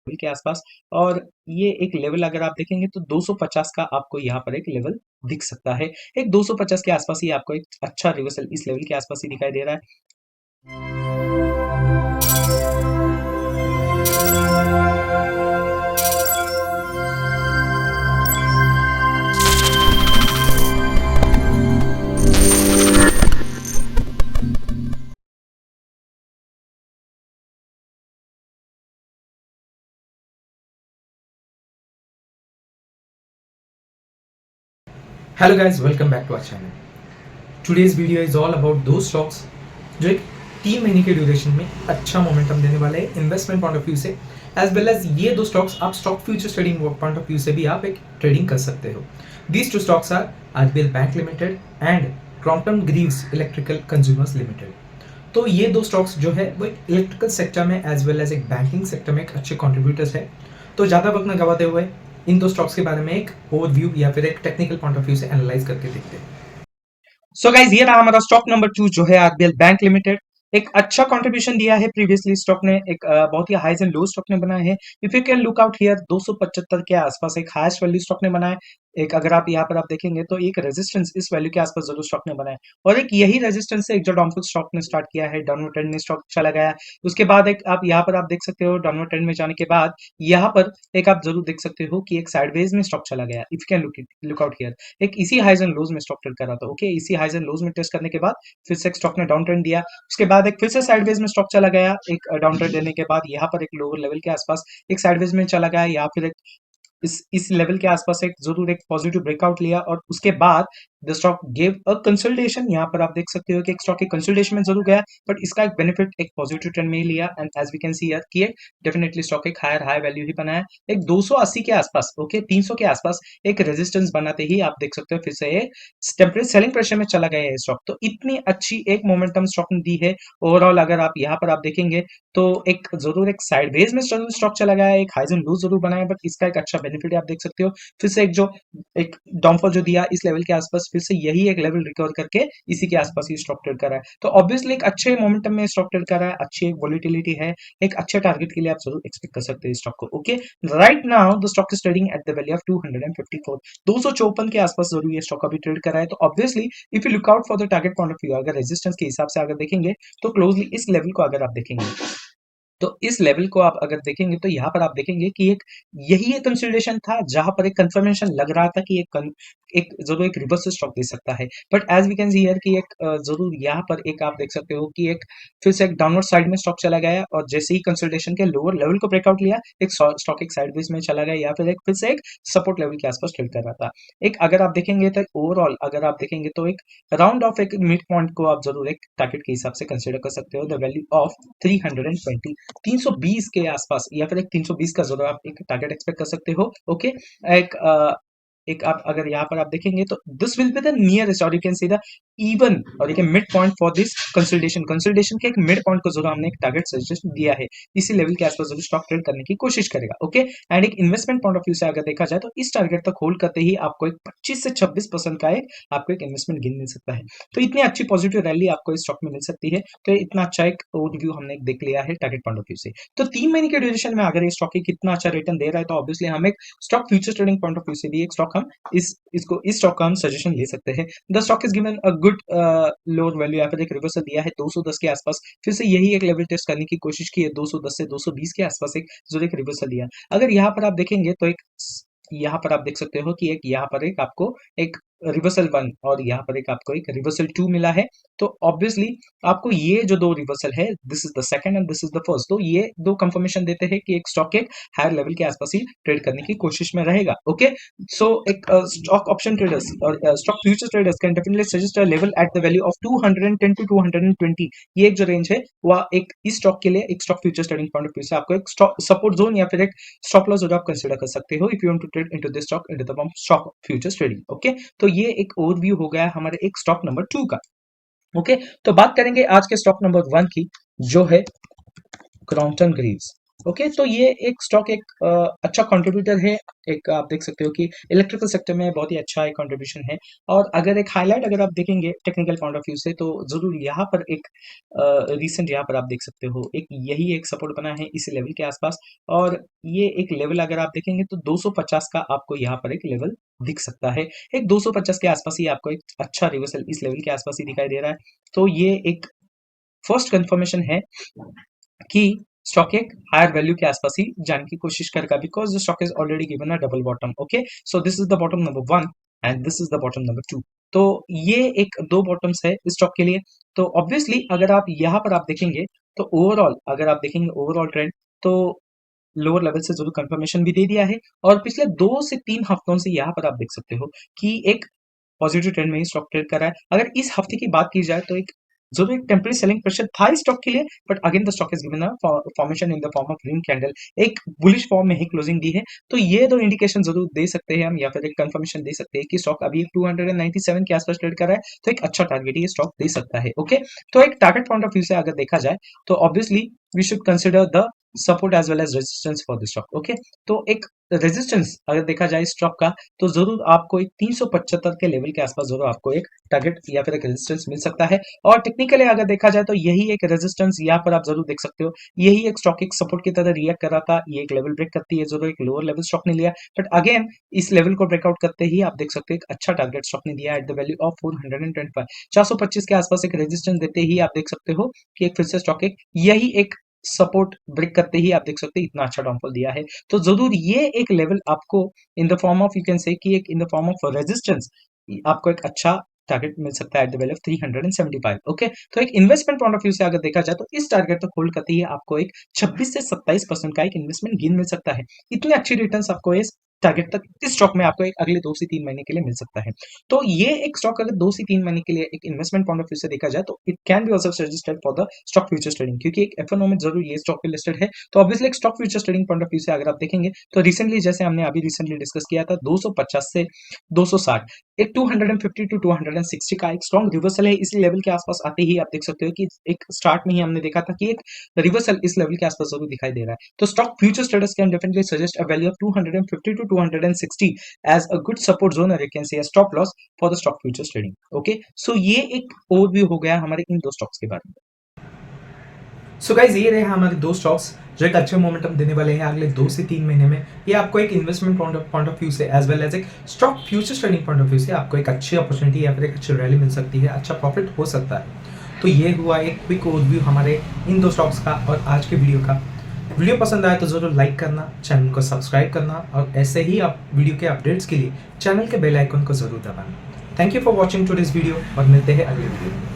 के आसपास। और ये एक लेवल अगर आप देखेंगे तो 250 का आपको यहाँ पर एक लेवल दिख सकता है। एक 250 के आसपास ही आपको एक अच्छा रिवर्सल इस लेवल के आसपास ही दिखाई दे रहा है। Hello guys, welcome back to our channel. Today's video is all about दो स्टॉक्स जो एक 3 महीने के ड्यूरेशन में अच्छा मोमेंटम देने वाले हैं इन्वेस्टमेंट पॉइंट ऑफ व्यू से, एज वेल एज ये दो स्टॉक्स आप stock future trading point of view से भी आप एक ट्रेडिंग कर सकते हो। These two stocks are RBL bank limited and Crompton Greaves electrical consumers limited. तो ये दो स्टॉक्स जो है वो एक इलेक्ट्रिकल सेक्टर में एज वेल एज एक बैंकिंग सेक्टर में एक अच्छे कॉन्ट्रीब्यूटर्स है। तो ज़्यादा वक्त न गवाते हुए इन दो स्टॉक्स के बारे में एक ओवरव्यू या फिर एक टेक्निकल पॉइंट ऑफ व्यू से एनालाइज करके देखते हैं। सो गाइज ये रहा हमारा स्टॉक नंबर 2 जो है आरबीएल बैंक लिमिटेड। एक अच्छा कंट्रीब्यूशन दिया है प्रीवियसली स्टॉक ने, एक बहुत ही हाइज एंड लो स्टॉक ने बना है। If you can look out here 275 के आसपास एक हाईएस्ट वैल्यू स्टॉक ने बनाया। एक अगर आप यहाँ पर आप देखेंगे तो एक रेजिस्टेंस इस वैल्यू के आसपास जरूर स्टॉक ने बनाया, और एक यही रेजिस्टेंस है एक जो डाउनफॉल स्टॉक ने स्टार्ट किया है, डाउनवर्ड ट्रेंड में स्टॉक चला गया। उसके बाद एक आप यहाँ पर आप देख सकते हो डाउनवर्ड ट्रेंड में जाने के बाद यहाँ पर एक आप जरूर देख सकते हो कि एक साइडवेज में स्टॉक चला गया। If you can look out here एक इसी हाइज एंड लोज में स्टॉक ट्रेड कर रहा था। ओके, इसी हाइज एंड लोज में टेस्ट करने के बाद फिर से एक स्टॉक ने डाउन ट्रेंड दिया। उसके बाद एक फिर से साइडवेज में स्टॉक चला गया, एक डाउन ट्रेंड देने के बाद यहाँ पर एक लोअर लेवल के आसपास एक साइडवेज में चला गया, या फिर एक इस लेवल के आसपास एक जरूर एक पॉजिटिव ब्रेकआउट लिया, और उसके बाद the stock give a consolidation. यहाँ पर आप देख सकते हो कि एक स्टॉक एक कंसोलिडेशन में जरूर गया, बट इसका एक बेनिफिट एक पॉजिटिव ट्रेंड में ही लिया, and as we can see here कि डेफिनेटली स्टॉक एक हायर हाई वैल्यू ही बनाया। एक 280 के आसपास, ओके 300 के आसपास एक रेजिस्टेंस बनाते ही आप देख सकते हो फिर से टेम्परेरी सेलिंग प्रेशर में चला गया है स्टॉक। तो इतनी अच्छी एक मोमेंटम स्टॉक ने दी है। ओवरऑल अगर आप यहाँ पर आप देखेंगे तो एक जरूर एक साइडवेज में स्टॉक चला गया है, एक हाइज एंड लूज जरूर बनाया, बट इसका एक अच्छा बेनिफिट आप देख सकते हो। फिर से एक जो एक डाउनफॉल जो दिया इस लेवल के आसपास, फिर से यही एक लेवल रिकवर करके इसी के आसपास ही स्टॉक ट्रेड कर रहा है। तो ऑब्वियसली एक अच्छे मोमेंटम में स्टॉक ट्रेड कर रहा है, अच्छी एक वोलेटिलिटी है, एक अच्छे टारगेट के लिए आप जरूर एक्सपेक्ट कर सकते हैं स्टॉक को। Okay, right now the stock is trading at the value of 254, 254 के आसपास जरूर ये स्टॉक अभी ट्रेड कर रहा है। तो obviously if you look out for the target point of view, अगर रेजिस्टेंस के हिसाब से अगर देखेंगे तो क्लोजली इस लेवल को अगर आप देखेंगे तो इस लेवल को आप अगर देखेंगे तो यहाँ पर आप देखेंगे कि एक यही एक कंसोलिडेशन था जहां पर एक कंफर्मेशन लग रहा था कि एक जरूर एक रिवर्सल स्टॉक दे सकता है। But as we can see here कि एक जरूर यहाँ पर एक आप देख सकते हो कि एक फिर से एक डाउनवर्ड साइड में स्टॉक चला गया, और जैसे ही कंसोलिडेशन के लोअर लेवल को ब्रेकआउट लिया एक स्टॉक एक साइडवेज में चला गया, या फिर एक फिर से एक सपोर्ट लेवल के आसपास ट्रेड कर रहा था। एक अगर आप देखेंगे तो ओवरऑल अगर आप देखेंगे तो एक राउंड ऑफ एक मिड पॉइंट को आप जरूर एक टारगेट के हिसाब से कंसिडर कर सकते हो, द वैल्यू ऑफ 320, 320 के आसपास, या फिर एक 320 का जरूर आप एक टारगेट एक्सपेक्ट कर सकते हो। ओके, एक एक आप अगर यहाँ पर आप देखेंगे तो this will be the nearest, और you can see the even और एक mid point for this consolidation के एक मिड पॉइंट को जरूर हमने एक टारगेट सजेस्ट दिया है। इसी लेवल के आसपास जरूर स्टॉक ट्रेड करने की कोशिश करेगा। ओके, एंड एक इन्वेस्टमेंट पॉइंट ऑफ व्यू से अगर देखा जाए तो इस टारगेट तक होल्ड करते ही आपको एक 25 से 26% का एक आपको एक इन्वेस्टमेंट गेन मिल सकता है। तो इतनी अच्छी पॉजिटिव रैली आपको इस स्टॉक में मिल सकती है। तो इतना अच्छा एक ओवरव्यू हमने देख लिया है टारगेट पॉइंट ऑफ व्यू से। तो 3 महीने के ड्यूरेशन में अगर ये स्टॉक कितना अच्छा रिटर्न दे रहा है, तो ऑब्वियसली हम एक stock future trading point of view से भी एक स्टॉक हम इस स्टॉक का हम सजेशन ले सकते हैं। The stock is given a good lower value, यहाँ पर एक रिवर्सल दिया है 210 के आसपास, फिर से यही एक लेवल टेस्ट करने की कोशिश की है 210 से 220 के आसपास एक जो एक रिवर्सल दिया। अगर यहाँ पर आप देखेंगे तो एक यहाँ पर आप देख सकते हो कि एक यहाँ पर एक आपको एक रिवर्सल 1 और यहाँ पर एक आपको एक रिवर्सल 2 मिला है। तो ऑब्वियसली आपको ये जो दो रिवर्सल है, this is the second and this is the first, तो ये दो कंफर्मेशन देते हैं कि एक स्टॉक एक हायर लेवल के आसपास ही ट्रेड करने की कोशिश में रहेगा। ओके, सो एक स्टॉक ऑप्शन ट्रेडर्स और stock future traders can definitely suggest a level at the value of 210 to 220। ये एक जो रेंज है वह एक इस स्टॉक के लिए एक stock future trading point of view से आपको एक सपोर्ट जोन या फिर एक स्टॉप लॉस जो आप कंसीडर कर सकते हो if you want to trade into this stock into the stock futures trading. Okay, तो ये एक ओवरव्यू हो गया हमारे एक स्टॉक नंबर 2 का। ओके, तो बात करेंगे आज के स्टॉक नंबर 1 की, जो है क्रॉम्पटन ग्रीव्स। ओके, तो ये एक स्टॉक एक अच्छा कंट्रीब्यूटर है। एक आप देख सकते हो कि इलेक्ट्रिकल सेक्टर में बहुत ही अच्छा एक कंट्रीब्यूशन है। और अगर एक हाईलाइट अगर आप देखेंगे टेक्निकल पॉइंट ऑफ व्यू से, तो ज़रूर यहाँ पर एक रीसेंट यहाँ पर आप देख सकते हो एक यही एक सपोर्ट बना है इस लेवल के आसपास। और ये एक लेवल अगर आप देखेंगे तो 250 का आपको यहाँ पर एक लेवल दिख सकता है। एक 250 के आसपास ही आपको एक अच्छा रिवर्सल इस लेवल के आसपास ही दिखाई दे रहा है। तो ये एक फर्स्ट कंफर्मेशन है कि स्टॉक एक हायर वैल्यू के आसपास ही जाने की कोशिश करेगा, because the stock is already given a double bottom. Okay, so this is the bottom number 1 and this is the bottom number 2। तो ये एक दो बॉटम्स है इस स्टॉक के लिए। तो ऑब्वियसली अगर आप यहाँ पर आप देखेंगे तो ओवरऑल अगर आप देखेंगे ओवरऑल ट्रेंड, तो लोअर लेवल से जरूर कंफर्मेशन भी दे दिया है। और पिछले 2 से 3 हफ्तों से यहाँ पर आप देख सकते हो कि एक पॉजिटिव ट्रेंड में ही स्टॉक ट्रेड कर रहा है। अगर इस हफ्ते की बात की जाए तो एक जरूर एक टेम्पररी सेलिंग प्रेशर था इस स्टॉक के लिए, but again the stock is given a formation in the form of green candle. एक बुलिश फॉर्म में ही क्लोजिंग दी है। तो ये दो इंडिकेशन जरूर दे सकते हैं हम, या फिर एक कंफर्मेशन दे सकते हैं कि स्टॉक अभी 297 के आसपास ट्रेड कर रहा है। तो एक अच्छा टारगेट ये स्टॉक दे सकता है। ओके, तो एक टारगेट पॉइंट ऑफ व्यू से अगर देखा जाए तो obviously we should consider the support as well as resistance for the stock. Okay, तो एक रेजिस्टेंस अगर देखा जाए स्टॉक का, तो जरूर आपको एक 375 के लेवल के आसपास जरूर आपको एक टारगेट या फिर एक रेजिस्टेंस मिल सकता है। और टेक्निकली अगर देखा जाए तो यही एक रेजिस्टेंस यहाँ पर आप जरूर देख सकते हो। यही एक स्टॉक एक सपोर्ट की तरह रिएक्ट कर रहा था। ये एक लेवल ब्रेक करती है, जरूर एक लोअर लेवल स्टॉक ने लिया, बट अगेन इस लेवल को ब्रेकआउट करते ही आप देख सकते हो एक अच्छा टारगेट स्टॉक ने दिया एट द वैल्यू ऑफ 425। 425 के आसपास एक रेजिस्टेंस देते ही आप देख सकते हो कि एक फिर से स्टॉक एक यही एक सपोर्ट ब्रेक करते ही आप देख सकते हैं इतना अच्छा डाउनफॉल दिया है। तो जरूर ये एक लेवल आपको in the form of you can say कि एक in the form of resistance आपको एक अच्छा टारगेट मिल सकता है eight the value of 375। Okay, तो एक इन्वेस्टमेंट पॉइंट ऑफ व्यू से अगर देखा जाए तो इस टारगेट तक होल्ड करते ही आपको एक 26 से 27% का एक इन्वेस्टमेंट गेन मिल सकता है। इतनी अच्छी रिटर्न्स आपको इस टारगेट तक इस स्टॉक में आपको एक अगले 2 से 3 महीने के लिए मिल सकता है। तो ये एक स्टॉक अगर 2 से 3 महीने के लिए एक इन्वेस्टमेंट पॉइंट ऑफ व्यू से देखा जाए तो it can be also suggested for the stock futures trading, क्योंकि एक एफएनओ में जरूर ये स्टॉक पे लिस्टेड है। तो ऑब्वियसली एक stock futures trading point of view से अगर आप देखेंगे तो रिसेंटली जैसे हमने अभी रिसेंटली डिस्कस किया था 250 से 260, एक 250 टू 260 का एक स्ट्रॉन्ग रिवर्सल है। इसी लेवल के आसपास आते ही आप देख सकते हो कि एक स्टार्ट में ही हमने देखा था कि एक रिवर्सल इस लेवल के आसपास जरूर दिखाई दे रहा है। तो stock futures traders can definitely suggest a value of 250 to 260 as a good support zone, or you can say a stop loss for the stock futures trading. Okay, so ये एक ओवरव्यू हो गया हमारे इन दो स्टॉक्स के बारे में। So guys ये रहे हमारे दो स्टॉक्स जो एक अच्छे मोमेंटम देने वाले हैं अगले 2 से 3 महीने में। ये आपको एक इन्वेस्टमेंट पॉइंट ऑफ व्यू से एज वेल एज एक stock futures trading point of view से आपको एक अच्छी अपॉर्चुनिटी या फिर एक अच्छी रैली मिल सकती है, अच्छा प्रॉफिट हो सकता है। तो ये हुआ एक क्विक ओवरव्यू हमारे इन दो स्टॉक्स का और आज के वीडियो का। वीडियो पसंद आए तो ज़रूर लाइक करना, चैनल को सब्सक्राइब करना और ऐसे ही आप वीडियो के अपडेट्स के लिए चैनल के बेल आइकन को ज़रूर दबाना। Thank you for watching today's video और मिलते हैं अगले वीडियो में।